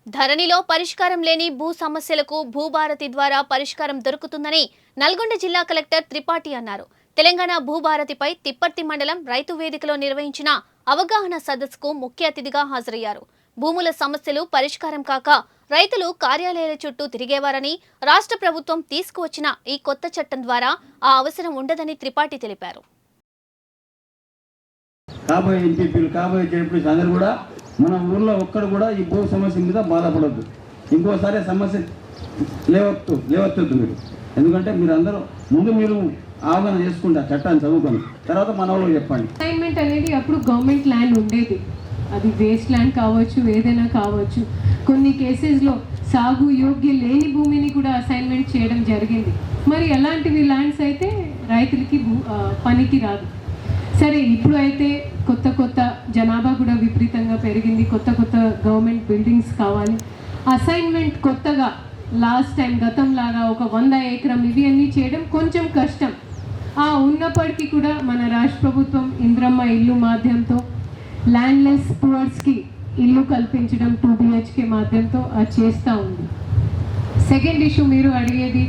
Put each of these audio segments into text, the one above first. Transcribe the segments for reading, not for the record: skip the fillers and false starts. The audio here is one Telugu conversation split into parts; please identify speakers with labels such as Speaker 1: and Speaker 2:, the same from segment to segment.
Speaker 1: ధరణిలో పరిష్కారం లేని భూ సమస్యలకు భూభారతి ద్వారా పరిష్కారం దొరుకుతుందని నల్గొండ జిల్లా కలెక్టర్ త్రిపాఠి అన్నారు. తెలంగాణ భూభారతిపై తిప్పర్తి మండలం రైతు వేదికలో నిర్వహించిన అవగాహన సదస్సుకు ముఖ్య అతిథిగా హాజరయ్యారు. భూముల సమస్యలు పరిష్కారం కాక రైతులు కార్యాలయాల చుట్టూ తిరిగేవారని, రాష్ట్ర ప్రభుత్వం తీసుకువచ్చిన ఈ కొత్త చట్టం ద్వారా ఆ అవసరం ఉండదని త్రిపాఠి తెలిపారు.
Speaker 2: కాబోయే ఎంపీపీలు, కాబోయే జడ్పీలు అందరూ కూడా మన ఊర్లో ఒక్కడు కూడా ఈ భూ సమస్య మీద బాధపడద్దు. ఇంకోసారి సమస్య లేవత్తొద్దు మీరు. ఎందుకంటే మీరు అందరూ ముందు మీరు అవగాహన చేసుకుంటారు, చట్టాన్ని చదువుకొని తర్వాత మన వాళ్ళు చెప్పండి.
Speaker 3: అసైన్మెంట్ అనేది అప్పుడు గవర్నమెంట్ ల్యాండ్ ఉండేది, అది వేస్ట్ ల్యాండ్ కావచ్చు, ఏదైనా కావచ్చు. కొన్ని కేసెస్లో సాగు యోగ్య లేని భూమిని కూడా అసైన్మెంట్ చేయడం జరిగింది. మరి అలాంటివి ల్యాండ్స్ అయితే రైతులకి పనికి రాదు. సరే, ఇప్పుడు అయితే కొత్త జనాభా కూడా విపరీతంగా పెరిగింది, కొత్త గవర్నమెంట్ బిల్డింగ్స్ కావాలి. అసైన్మెంట్ కొత్తగా లాస్ట్ టైం గతంలాగా ఒక 100 ఎకరం ఇవి అన్నీ చేయడం కొంచెం కష్టం. ఉన్నప్పటికీ కూడా మన రాష్ట్ర ప్రభుత్వం ఇంద్రమ్మ ఇల్లు మాధ్యంతో ల్యాండ్లెస్ పువర్స్కి ఇల్లు కల్పించడం 2 BHK మాధ్యంతో అది చేస్తూ ఉంది. సెకండ్ ఇష్యూ మీరు అడిగేది,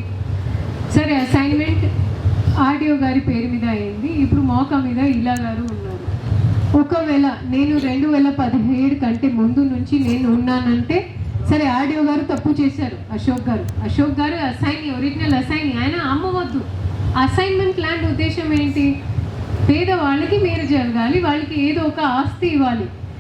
Speaker 3: సరే అసైన్మెంట్ ఆర్డీఓ గారి పేరు మీద అయింది, ఇప్పుడు మోకా మీద ఇలా గారు ఉన్నారు. ఒకవేళ నేను 2017 కంటే ముందు నుంచి నేను ఉన్నానంటే సరే, ఆర్డీఓ గారు తప్పు చేశారు, అశోక్ గారు ఒరిజినల్ అసైన్ ఆయన అమ్మవద్దు. అసైన్మెంట్ ల్యాండ్ ఉద్దేశం ఏంటి? పేదవాళ్ళకి మేలు జరగాలి, వాళ్ళకి ఏదో ఒక ఆస్తి ఇవ్వాలి.